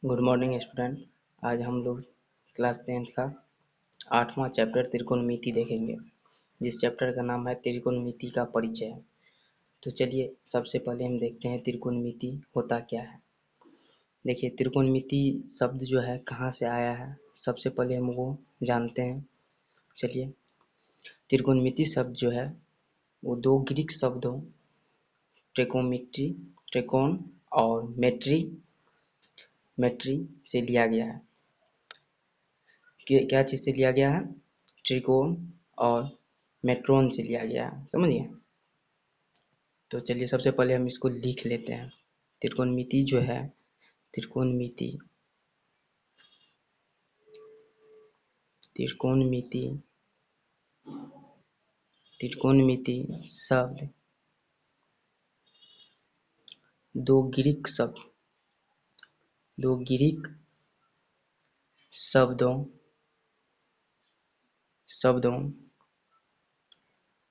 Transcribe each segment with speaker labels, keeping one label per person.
Speaker 1: Good morning student. आज हम लोग क्लास 10th का 8वां चैप्टर त्रिकोणमिति देखेंगे, जिस चैप्टर का नाम है त्रिकोणमिति का परिचय। तो चलिए सबसे पहले हम देखते हैं त्रिकोणमिति होता क्या है। देखिए त्रिकोणमिति शब्द जो है कहाँ से आया है, सबसे पहले हम वो जानते हैं। चलिए त्रिकोणमिति शब्द जो है वो दो ग्रीक शब्दों ट्रिकोमेट्री, त्रिकोण और मेट्री से लिया गया है। क्या चीज़ से लिया गया है? त्रिकोण और मेट्रोन से लिया गया है, समझिए। तो चलिए सबसे पहले हम इसको लिख लेते हैं। त्रिकोणमिति जो है त्रिकोणमिति त्रिकोणमिति त्रिकोणमिति शब्द दो ग्रीक शब्दों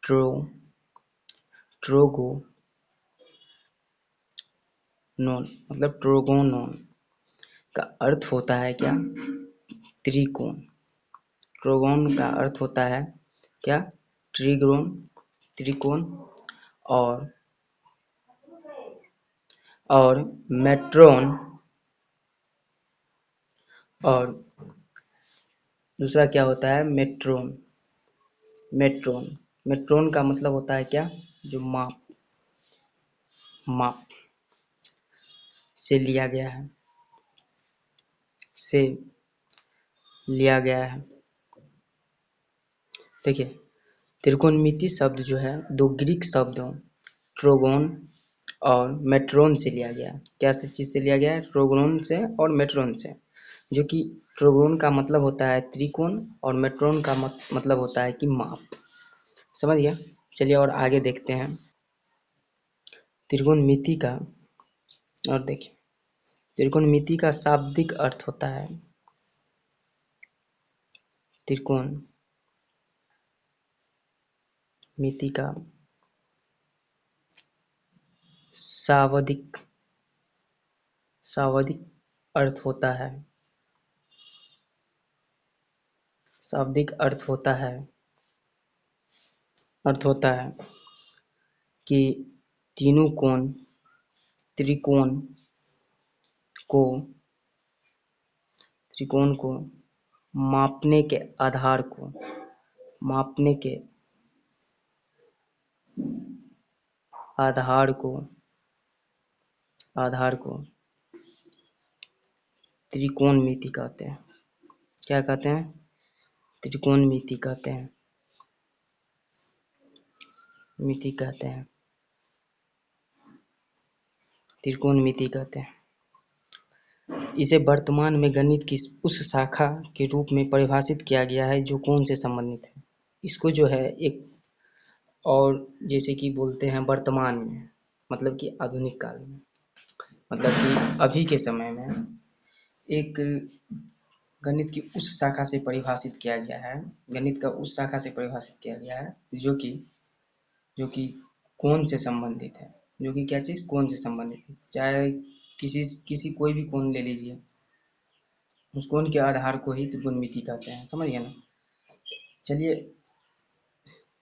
Speaker 1: ट्रोगोनोन मतलब ट्रोगोनोन का अर्थ होता है क्या? त्रिकोण। ट्रोगोन का अर्थ होता है क्या? त्रिकोण। और मेट्रोन और दूसरा क्या होता है? मेट्रोन का मतलब होता है क्या? जो माप से लिया गया है। देखिए त्रिकोणमिति शब्द जो है दो ग्रीक शब्दों ट्रोगोन और मेट्रोन से लिया गया। क्या से चीज से लिया गया है? ट्रोगोन से और मेट्रोन से। जो कि ट्रोगोन का मतलब होता है त्रिकोण और मेट्रोन का मतलब होता है कि माप। समझ गया? चलिए और आगे देखते हैं त्रिकोणमिति का। और देखिए त्रिकोणमिति का शाब्दिक अर्थ होता है त्रिकोणमिति का शाब्दिक अर्थ होता है कि तीनों त्रिकोण को मापने के आधार को त्रिकोणमिति कहते हैं। क्या कहते हैं? त्रिकोणमिति कहते हैं। त्रिकोणमिति कहते हैं। इसे वर्तमान में गणित की उस शाखा के रूप में परिभाषित किया गया है जो कोण से संबंधित है। इसको जो है एक और जैसे कि बोलते हैं वर्तमान में, मतलब कि आधुनिक काल में, मतलब कि अभी के समय में एक गणित की उस शाखा से परिभाषित किया गया है। गणित का उस शाखा से परिभाषित किया गया है जो कि कोण से संबंधित है। जो कि क्या चीज? कोण से संबंधित है। चाहे किसी कोई भी कोण ले लीजिए, उस कोण के आधार को ही त्रिकोणमिति कहते हैं। समझ गए ना? चलिए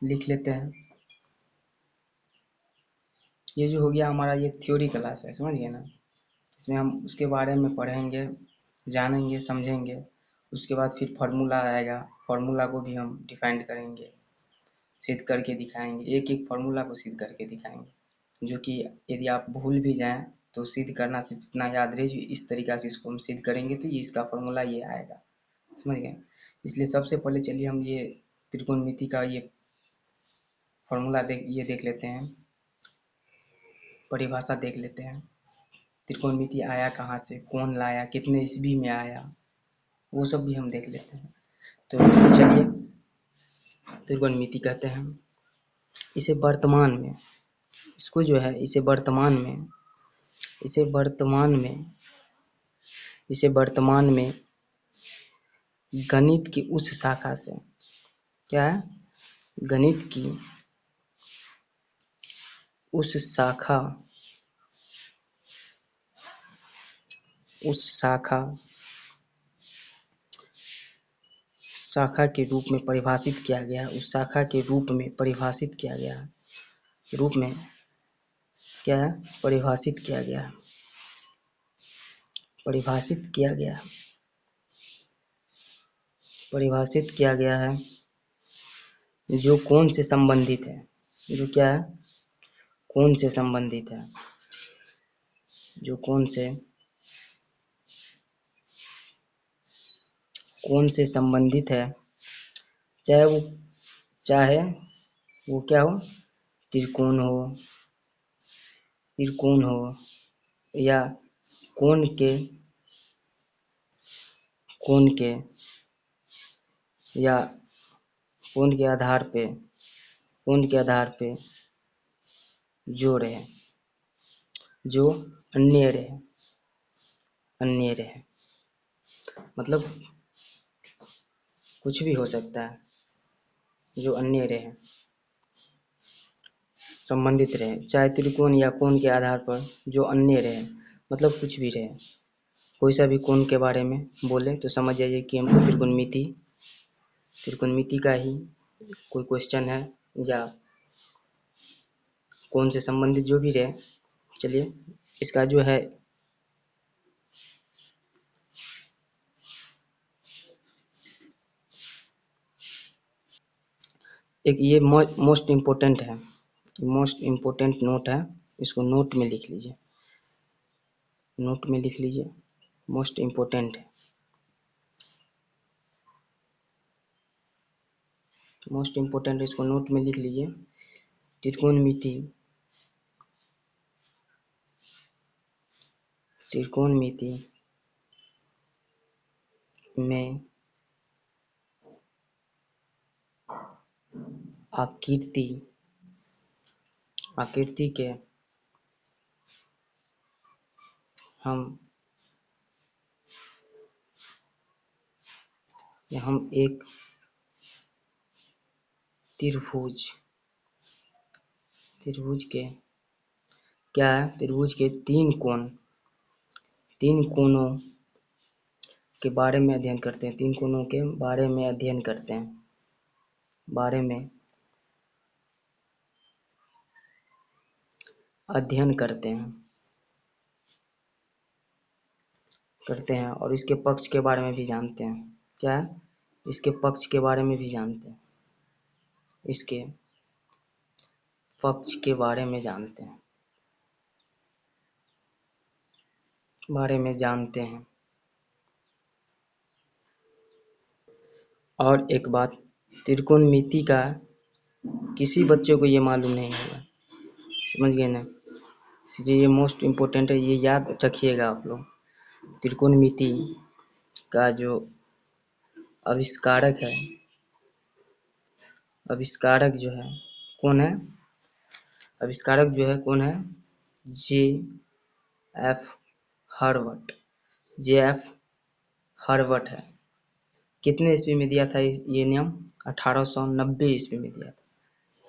Speaker 1: लिख लेते हैं। ये जो हो गया हमारा ये थ्योरी क्लास है, समझ गए ना? इसमें हम उसके बारे में पढ़ेंगे, जानेंगे, समझेंगे। उसके बाद फिर फार्मूला आएगा, फार्मूला को भी हम डिफाइन करेंगे, सिद्ध करके दिखाएंगे। एक एक फार्मूला को सिद्ध करके दिखाएंगे, जो कि यदि आप भूल भी जाएं तो सिद्ध करना सिर्फ इतना याद रहे, इस तरीक़ा से इसको हम सिद्ध करेंगे तो ये इसका फार्मूला ये आएगा। समझ गए? इसलिए सबसे पहले चलिए हम ये त्रिकोणमिति का ये फार्मूला देख लेते हैं, परिभाषा देख लेते हैं। त्रिकोणमिति आया कहाँ से, कौन लाया, कितने ईस्वी में आया, वो सब भी हम देख लेते हैं। तो चलिए त्रिकोणमिति कहते हैं इसे वर्तमान में, इसको जो है इसे वर्तमान में गणित की उस शाखा से, क्या है? गणित की उस शाखा उस शाखा के रूप में परिभाषित किया गया, उस शाखा के रूप में परिभाषित किया गया, रूप में क्या है, परिभाषित किया गया, परिभाषित किया गया, परिभाषित किया गया है, जो कौन से संबंधित है, जो क्या है, कौन से संबंधित है, जो कौन से संबंधित है, चाहे वो क्या हो, त्रिकोण हो या कोण के या कोण के आधार पे जो रहे, जो अन्य रहे, मतलब कुछ भी हो सकता है, जो अन्य रहे, संबंधित रहे, चाहे त्रिकोण या कोण के आधार पर जो अन्य रहे, मतलब कुछ भी रहे, कोई सा भी कोण के बारे में बोले तो समझ जाइए कि हमको त्रिकोणमिति का ही कोई क्वेश्चन है, या कौन से संबंधित जो भी रहे। चलिए इसका जो है एक ये मोस्ट इम्पोर्टेंट है, मोस्ट इम्पोर्टेंट नोट है, इसको नोट में लिख लीजिए, मोस्ट इम्पोर्टेंट है, मोस्ट इम्पोर्टेंट, इसको नोट में लिख लीजिए। त्रिकोणमिति में आकृति के हम एक त्रिभुज के क्या है, त्रिभुज के तीन कोणों के बारे में अध्ययन करते हैं, तीन कोणों के बारे में अध्ययन करते हैं, और इसके पक्ष के बारे में भी जानते हैं, क्या है, इसके पक्ष के बारे में भी जानते हैं, इसके पक्ष के बारे में जानते हैं। और एक बात, त्रिकोणमिति का किसी बच्चे को ये मालूम नहीं होगा, समझ गए ना, इसलिए ये मोस्ट इम्पोर्टेंट है, ये याद रखिएगा आप लोग। त्रिकोणमिति का जो आविष्कारक जो है कौन है, जे एफ हर्बट है। कितने ईस्वी में दिया था ये नियम, 1890 ईस्वी में दिया था।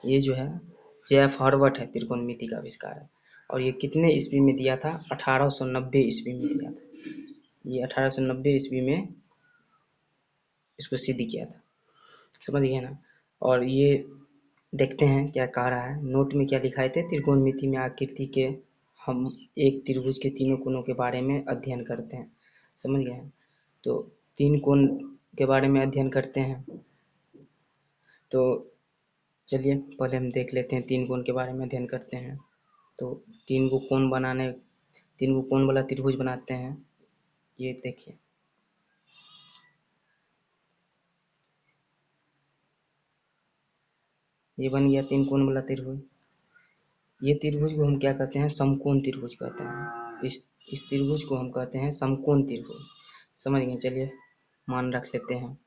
Speaker 1: ये जो है जे एफ हर्बट है, त्रिकोणमिति का आविष्कार, और ये कितने ईस्वी में दिया था, 1890 ईस्वी में दिया था। ये 1890 ईस्वी में इसको सिद्ध किया था, समझ गए ना। और ये देखते हैं क्या कह रहा है, नोट में क्या दिखाए थे, त्रिकोणमिति में आकृति के हम एक त्रिभुज के तीनों कोणों के बारे में अध्ययन करते हैं, समझ गए। तो तीन कोण के बारे में अध्ययन करते हैं, तो चलिए पहले हम देख लेते हैं तीन कोण के बारे में अध्ययन करते हैं। तो तीन को कोण वाला त्रिभुज बनाते हैं। ये देखिए, ये बन गया तीन कोण वाला त्रिभुज। ये त्रिभुज को हम क्या कहते हैं, समकोण त्रिभुज कहते हैं। इस त्रिभुज को हम कहते हैं समकोण त्रिभुज, समझ गए। चलिए मान रख लेते हैं,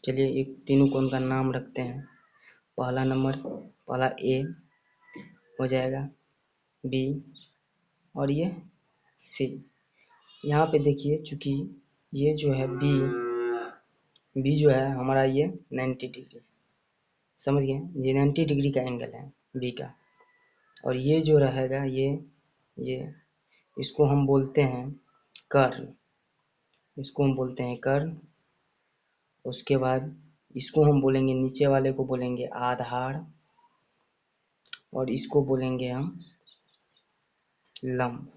Speaker 1: चलिए एक तीनों कोण का नाम रखते हैं। पहला ए हो जाएगा, बी और ये सी। यहाँ पे देखिए, चूंकि ये जो है बी जो है हमारा ये 90 डिग्री, समझ गए, ये 90 डिग्री का एंगल है बी का। और ये जो रहेगा ये इसको हम बोलते हैं कर्ण, इसको हम बोलते हैं कर्ण। उसके बाद इसको हम बोलेंगे, नीचे वाले को बोलेंगे आधार, और इसको बोलेंगे हम लंब।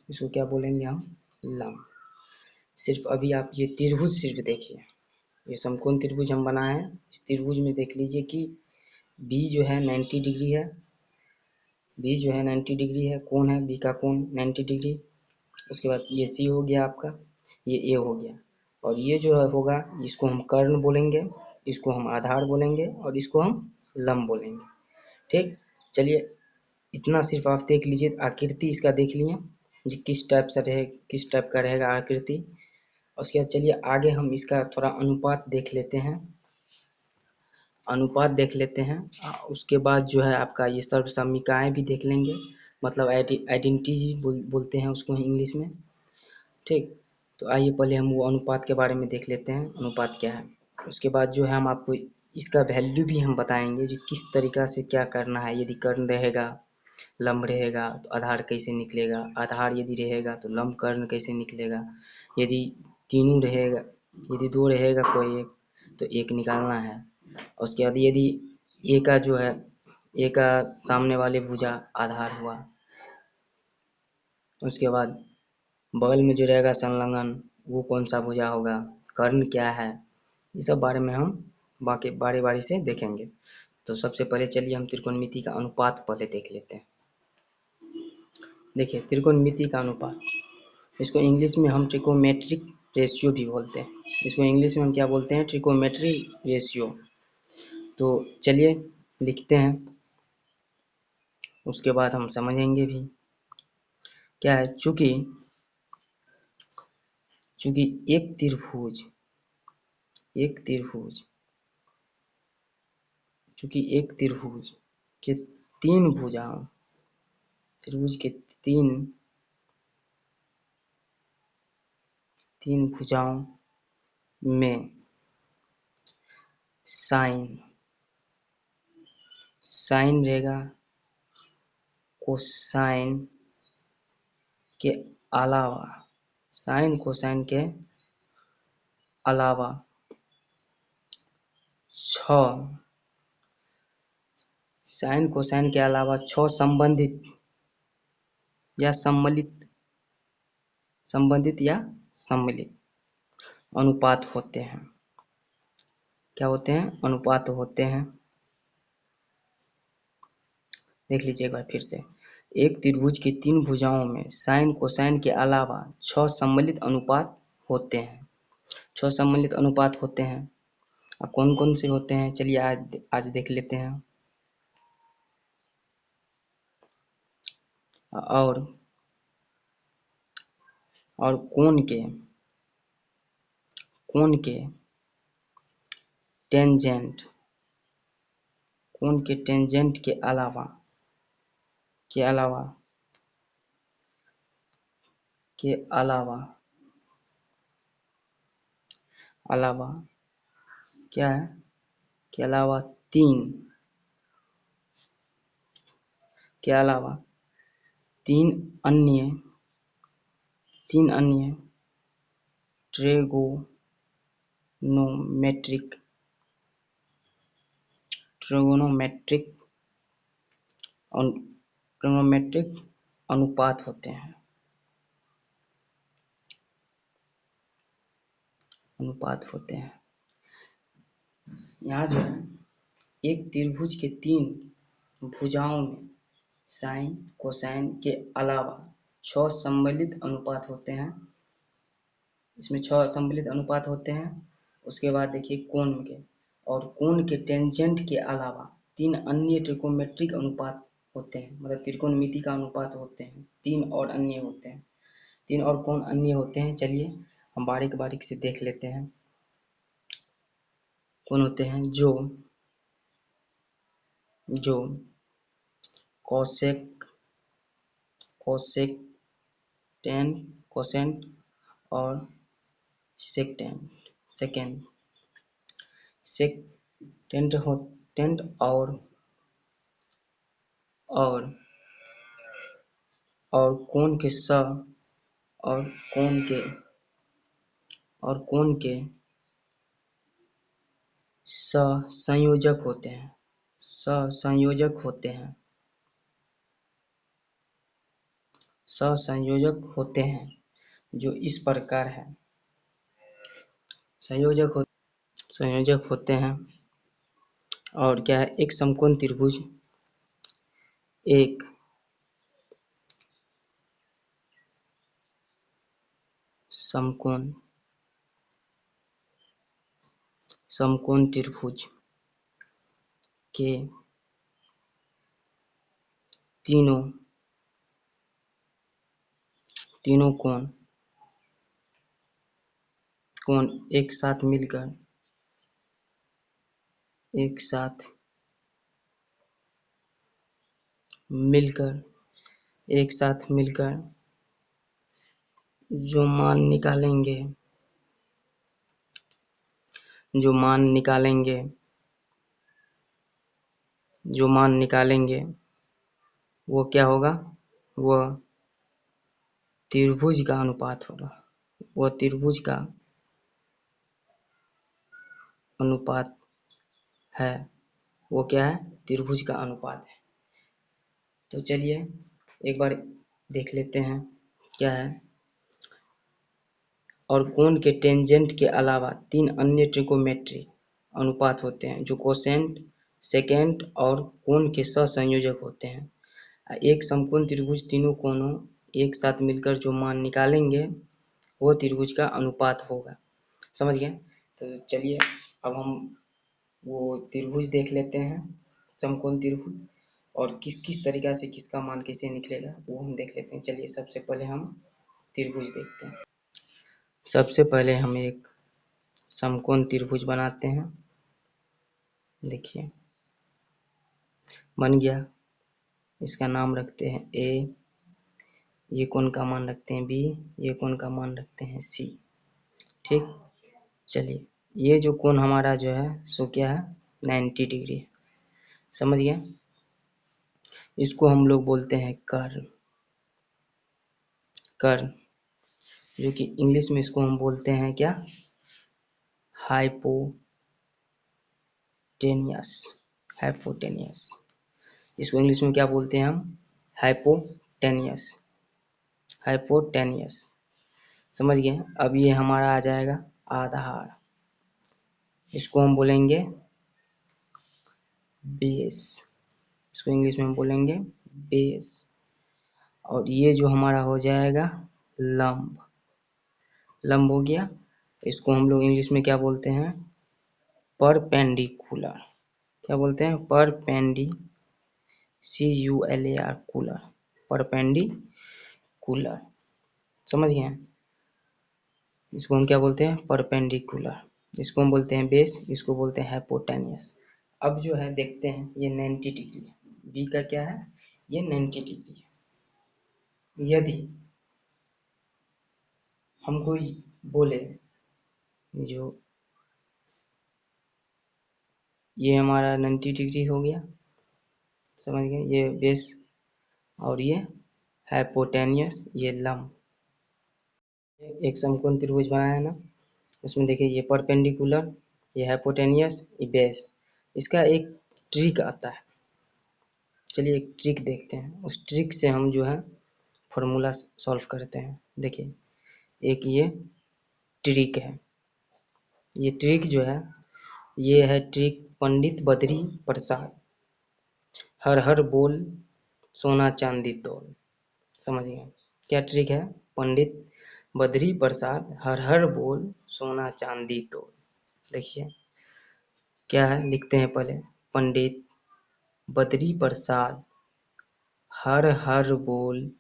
Speaker 1: इसको क्या बोलेंगे हम? लंब। सिर्फ अभी आप ये त्रिभुज सिर्फ देखिए, ये समकोण त्रिभुज हम बनाए हैं। इस त्रिभुज में देख लीजिए कि बी जो है 90 डिग्री है, बी जो है 90 डिग्री है, कोण है बी का कोण 90 डिग्री। उसके बाद ये सी हो गया आपका, ये ए हो गया, और ये जो होगा इसको हम कर्ण बोलेंगे, इसको हम आधार बोलेंगे, और इसको हम लंब बोलेंगे। ठीक, चलिए इतना सिर्फ आप देख लीजिए, आकृति इसका देख लिए जी किस टाइप से रहे, किस टाइप का रहेगा आकृति। उसके बाद चलिए आगे हम इसका थोड़ा अनुपात देख लेते हैं, अनुपात देख लेते हैं। उसके बाद जो है आपका ये सर्वसम्मिकाएँ भी देख लेंगे, मतलब आइडेंटिटी बोलते हैं उसको इंग्लिश में। ठीक, तो आइए पहले हम वो अनुपात के बारे में देख लेते हैं, अनुपात क्या है। उसके बाद जो है हम आपको इसका वैल्यू भी हम बताएंगे जो किस तरीका से क्या करना है। यदि कर्ण रहेगा, लंब रहेगा तो आधार कैसे निकलेगा, आधार यदि रहेगा तो लंब कर्ण कैसे निकलेगा, यदि तीनों रहेगा, यदि दो रहेगा कोई एक तो एक निकालना है। उसके बाद यदि ए का जो है, ए का सामने वाले भुजा आधार हुआ, उसके बाद बगल में जो रहेगा संलग्न वो कौन सा भुजा होगा, कर्ण क्या है, ये सब बारे में हम बाकी बारी बारी से देखेंगे। तो सबसे पहले चलिए हम त्रिकोणमिति का अनुपात पहले देख लेते हैं। देखिए त्रिकोणमिति का अनुपात, इसको इंग्लिश में हम ट्रिकोमेट्रिक रेशियो भी बोलते हैं। इसको इंग्लिश में हम क्या बोलते हैं? ट्रिकोमेट्री रेशियो। तो चलिए लिखते हैं, उसके बाद हम समझेंगे भी क्या है। चूंकि एक त्रिभुज, एक त्रिभुज, चूंकि एक त्रिभुज के तीन भुजाओं, त्रिभुज के तीन भुजाओं में साइन रहेगा, कोसाइन के अलावा, साइन कोसाइन के अलावा 6, साइन कोसाइन के अलावा 6 संबंधित या सम्मिलित, संबंधित या सम्मिलित अनुपात होते हैं। क्या होते हैं? अनुपात होते हैं। देख लीजिए एक बार फिर से, एक त्रिभुज की तीन भुजाओं में साइन कोसाइन के अलावा 6 सम्मिलित अनुपात होते हैं। 6 सम्मिलित अनुपात होते हैं। अब कौन कौन से होते हैं चलिए आज देख लेते हैं। और कोण के टेंजेंट, कोण के टेंजेंट के अलावा क्या है? के अलावा तीन अन्य ट्रिगोनोमेट्रिक अनुपात होते हैं। यहाँ जो है एक त्रिभुज के तीन भुजाओं में साइन कोसाइन के अलावा 6 सम्मिलित अनुपात होते हैं। इसमें 6 सम्मिलित अनुपात होते हैं। उसके बाद देखिए कोण के, और कोण के टेंजेंट के अलावा 3 अन्य ट्रिकोमेट्रिक अनुपात होते हैं, मतलब त्रिकोणमिति का अनुपात होते हैं। 3 और अन्य होते हैं। 3 और कौन अन्य होते हैं चलिए हम बारीक बारीक से देख लेते हैं। कौन होते हैं? जो कोसेक, कोसेंट और सेकेंड और और कोण के और कोण के सहसंयोजक होते हैं। सहसंयोजक होते हैं जो इस प्रकार है। संयोजक होते हैं और क्या है, एक समकोण त्रिभुज एक समकोण त्रिभुज के तीनों कोण एक साथ मिलकर जो मान निकालेंगे वो क्या होगा, वह त्रिभुज का अनुपात होगा। वह त्रिभुज का अनुपात है। वो क्या है, त्रिभुज का अनुपात है। तो चलिए एक बार देख लेते हैं क्या है। और कोण के टेंजेंट के अलावा 3 अन्य ट्रिगोनोमेट्रिक अनुपात होते हैं जो कोसेंट, सेकेंट और कोण के सहसंयोजक होते हैं। एक समकोण त्रिभुज तीनों कोणों एक साथ मिलकर जो मान निकालेंगे वो त्रिभुज का अनुपात होगा। समझ गए? तो चलिए अब हम वो त्रिभुज देख लेते हैं, समकोण त्रिभुज, और किस किस तरीका से किसका मान कैसे निकलेगा वो हम देख लेते हैं। चलिए सबसे पहले हम त्रिभुज देखते हैं। सबसे पहले हम एक समकोण त्रिभुज बनाते हैं। देखिए बन गया। इसका नाम रखते हैं ए, ये कोण का मान रखते हैं बी, ये कोण का मान रखते हैं सी। ठीक, चलिए ये जो कोण हमारा जो है सो क्या है, 90 डिग्री। समझ गए? इसको हम लोग बोलते हैं कर्ण, जो कि इंग्लिश में इसको हम बोलते हैं क्या, हाइपोटेनियस। इसको इंग्लिश में क्या बोलते हैं हम, हाइपोटेनियस। समझ गए? अब ये हमारा आ जाएगा आधार, इसको हम बोलेंगे बेस। इसको इंग्लिश में हम बोलेंगे बेस। और ये जो हमारा हो जाएगा लंब हो गया। इसको हम लोग इंग्लिश में क्या बोलते हैं, परपेंडिकुलर। क्या बोलते हैं, परपेंडिकुलर। समझ गए? इसको हम क्या बोलते हैं, परपेंडिकुलर। इसको हम बोलते हैं बेस, इसको बोलते हैं हाइपोटेनियस। अब जो है देखते हैं, ये 90 डिग्री है। बी का क्या है, ये 90 डिग्री है। यदि हम कोई बोले जो ये हमारा 90 डिग्री हो गया, समझ गए, ये बेस और ये हाइपोटेनियस, ये लंब। एक समकोण त्रिभुज बनाया है ना, उसमें देखिए ये परपेंडिकुलर, ये हाइपोटेनियस, ये बेस। इसका एक ट्रिक आता है। चलिए एक ट्रिक देखते हैं, उस ट्रिक से हम जो है फॉर्मूला सॉल्व करते हैं। देखिए एक ये ट्रिक है, ये ट्रिक जो है ये है ट्रिक पंडित बद्री प्रसाद, हर हर बोल सोना चांदी तोल। समझ गए? क्या ट्रिक है, पंडित बद्री प्रसाद हर हर बोल सोना चांदी तोल। देखिए क्या है, लिखते हैं पहले, पंडित बद्री प्रसाद हर हर बोल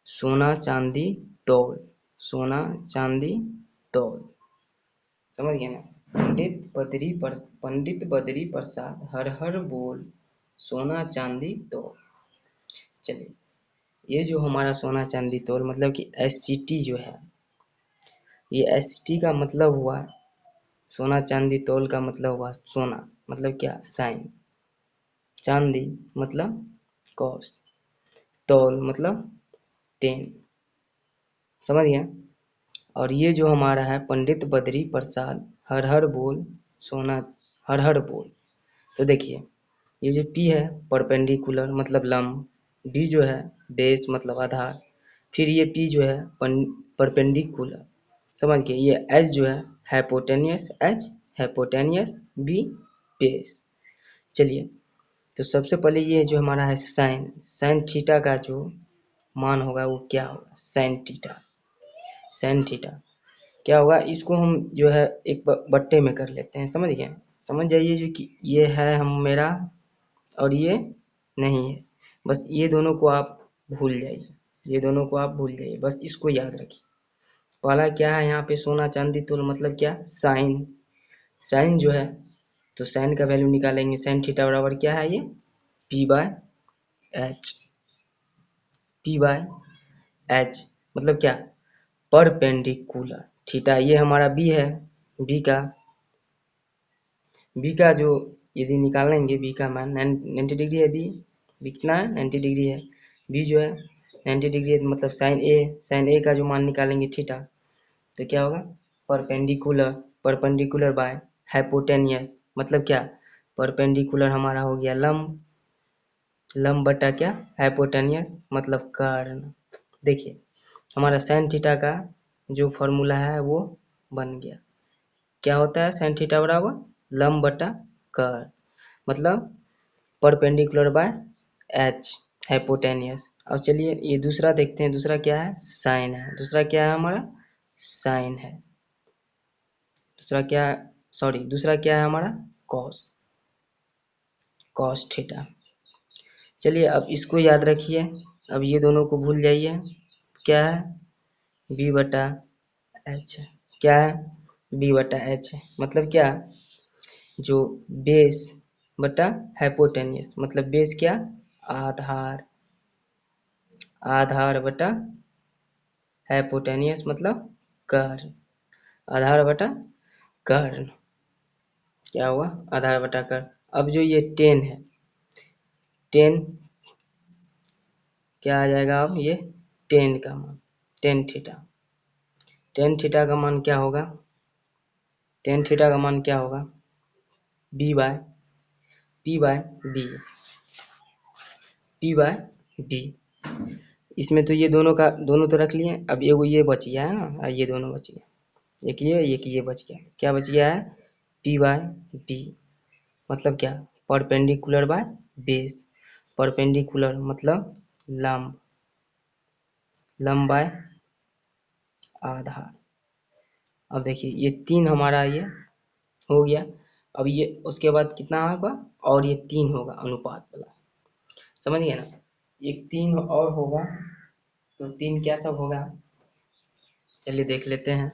Speaker 1: सोना चांदी तोल। समझ गए ना? पंडित बद्री प्रसाद हर हर बोल सोना चांदी तोल। चलिए ये जो हमारा सोना चांदी तोल मतलब कि SCT जो है, ये SCT का मतलब हुआ सोना चांदी तोल का मतलब हुआ सोना, मतलब क्या, साइन। चांदी मतलब कॉस, तौल मतलब 10, समझ गया। और ये जो हमारा है पंडित बद्री प्रसाद हर हर बोल सोना हर हर बोल। तो देखिए ये जो P है परपेंडिकुलर मतलब लंब, B जो है बेस मतलब आधार, फिर ये P जो है परपेंडिकुलर, समझ गए। ये H जो है hypotenuse, H hypotenuse, B base. चलिए तो सबसे पहले ये जो हमारा है साइन, साइन थीटा का जो मान होगा वो क्या होगा, साइन थीटा, साइन थीटा क्या होगा, इसको हम जो है एक बट्टे में कर लेते हैं, समझ गए। समझ जाइए जो कि ये है हम मेरा और ये नहीं है, बस ये दोनों को आप भूल जाइए, ये दोनों को आप भूल जाइए, बस इसको याद रखिए। पहला क्या है यहाँ पे सोना चांदी तोल मतलब क्या, साइन, साइन जो है तो साइन का वैल्यू निकालेंगे, साइन थीटा बराबर क्या है ये P by H, P by H मतलब क्या परपेंडिकुलर, थीटा ये हमारा B है, बी का जो यदि निकालेंगे बी का मान 90 डिग्री है, बी कितना है 90 डिग्री है, बी जो है 90 डिग्री है मतलब साइन ए का जो मान निकालेंगे थीटा, तो क्या होगा परपेंडिकुलर, परपेंडिकुलर बाय हाइपोटेनियस मतलब क्या परपेंडिकुलर हमारा हो गया लंब, लंब बटा क्या हाइपोटेनियस मतलब कर्ण। देखिए हमारा साइन थीटा का जो फॉर्मूला है वो बन गया, क्या होता है साइन थीटा बराबर लंब बटा कर्ण मतलब परपेंडिकुलर बाय एच हाइपोटेनियस। अब चलिए ये दूसरा देखते हैं, दूसरा क्या है साइन है, दूसरा क्या है हमारा साइन है, दूसरा क्या सॉरी दूसरा क्या है हमारा कॉस, कॉस थीटा। चलिए अब इसको याद रखिए, अब ये दोनों को भूल जाइए, क्या है बी बटा एच, क्या है बी बटा एच मतलब क्या जो बेस बटा हाइपोटेनियस मतलब बेस क्या आधार, आधार बटा हाइपोटेनियस मतलब कर्ण, आधार बटा कर्ण क्या हुआ आधार बटा कर्ण। अब जो ये 10 है 10 क्या आ जाएगा, अब ये 10 का मान 10 थीटा, 10 थीटा का मान क्या होगा, 10 थीटा का मान क्या होगा B by P by B, P by B. इसमें तो ये दोनों का दोनों तो रख लिए, अब एगो ये बच गया है ना, ये दोनों बच गया, एक ये बच गया, क्या बच गया है पी बाय बी मतलब क्या परपेंडिकुलर बाय बेस, परपेंडिकुलर मतलब लंब, लंब बाय आधार। अब देखिए ये 3 हमारा ये हो गया, अब ये उसके बाद कितना होगा और ये 3 होगा अनुपात वाला, समझ गए ना, एक 3 और होगा, तो 3 क्या सब होगा चलिए देख लेते हैं।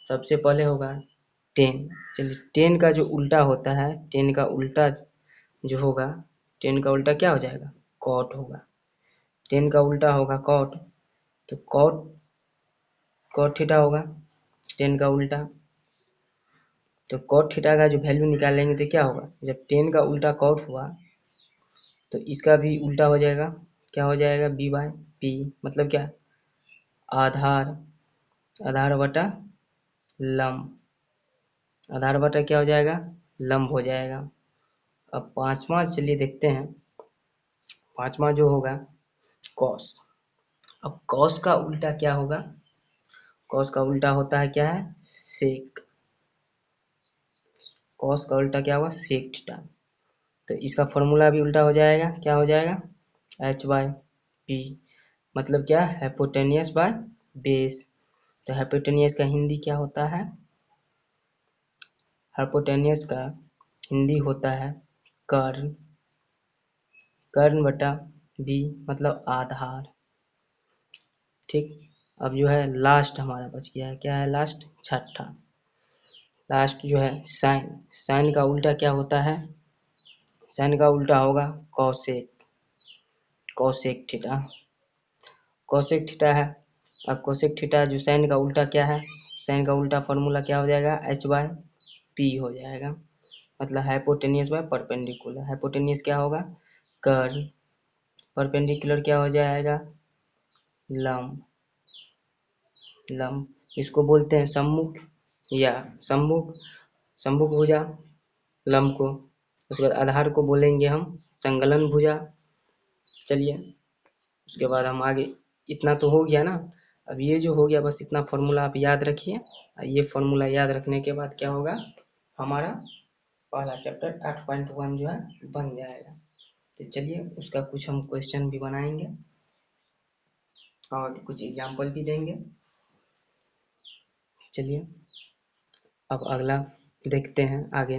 Speaker 1: सबसे पहले होगा 10, चलिए 10 का जो उल्टा होता है 10 का उल्टा जो होगा 10 का उल्टा क्या हो जाएगा कॉट होगा, 10 का उल्टा होगा कॉट, तो कॉट कॉट थीटा होगा 10 का उल्टा, तो कॉट थीटा का जो वैल्यू निकालेंगे तो क्या होगा जब 10 का उल्टा कॉट हुआ तो इसका भी उल्टा हो जाएगा, क्या हो जाएगा बी बाय पी मतलब क्या आधार, आधार बटा लंब, आधार बटा क्या हो जाएगा लंब हो जाएगा। अब पांचवा चलिए देखते हैं, पांचवा जो होगा कॉस, अब कॉस का उल्टा क्या होगा, कॉस का उल्टा होता है क्या है सेक, कॉस का उल्टा क्या होगा सेक थीटा, तो इसका फॉर्मूला भी उल्टा हो जाएगा, क्या हो जाएगा एच बाय पी मतलब क्या हाइपोटेनियस बाय बेस, तो हाइपोटेनियस का हिंदी क्या होता है, हाइपोटेनियस का हिंदी होता है कर्ण, कर्ण बटा बी मतलब आधार, ठीक। अब जो है लास्ट हमारा बच गया है, क्या है लास्ट छठा, लास्ट जो है साइन, साइन का उल्टा क्या होता है, साइन का उल्टा होगा cosec, cosec theta, cosec theta है। अब कोसेक थीटा जो साइन का उल्टा क्या है, साइन का उल्टा फॉर्मूला क्या हो जाएगा एच बाय पी हो जाएगा, मतलब हाइपोटेनियस बाय परपेंडिकुलर। हाइपोटेनियस क्या होगा? कर्व। परपेंडिकुलर क्या हो जाएगा? लंब। लंब इसको बोलते हैं सम्मुख या सम्मुख, सम्मुख भुजा लंब को। उसके बाद आधार को बोलेंगे हम संगलन भुजा। चलिए उसके बाद हम आगे, इतना तो हो गया ना। अब ये जो हो गया बस इतना फॉर्मूला आप याद रखिए। ये फॉर्मूला याद रखने के बाद क्या होगा, हमारा पहला चैप्टर 8.1 जो है बन जाएगा। तो चलिए उसका कुछ हम क्वेश्चन भी बनाएंगे और कुछ एग्जाम्पल भी देंगे। चलिए अब अगला देखते हैं आगे।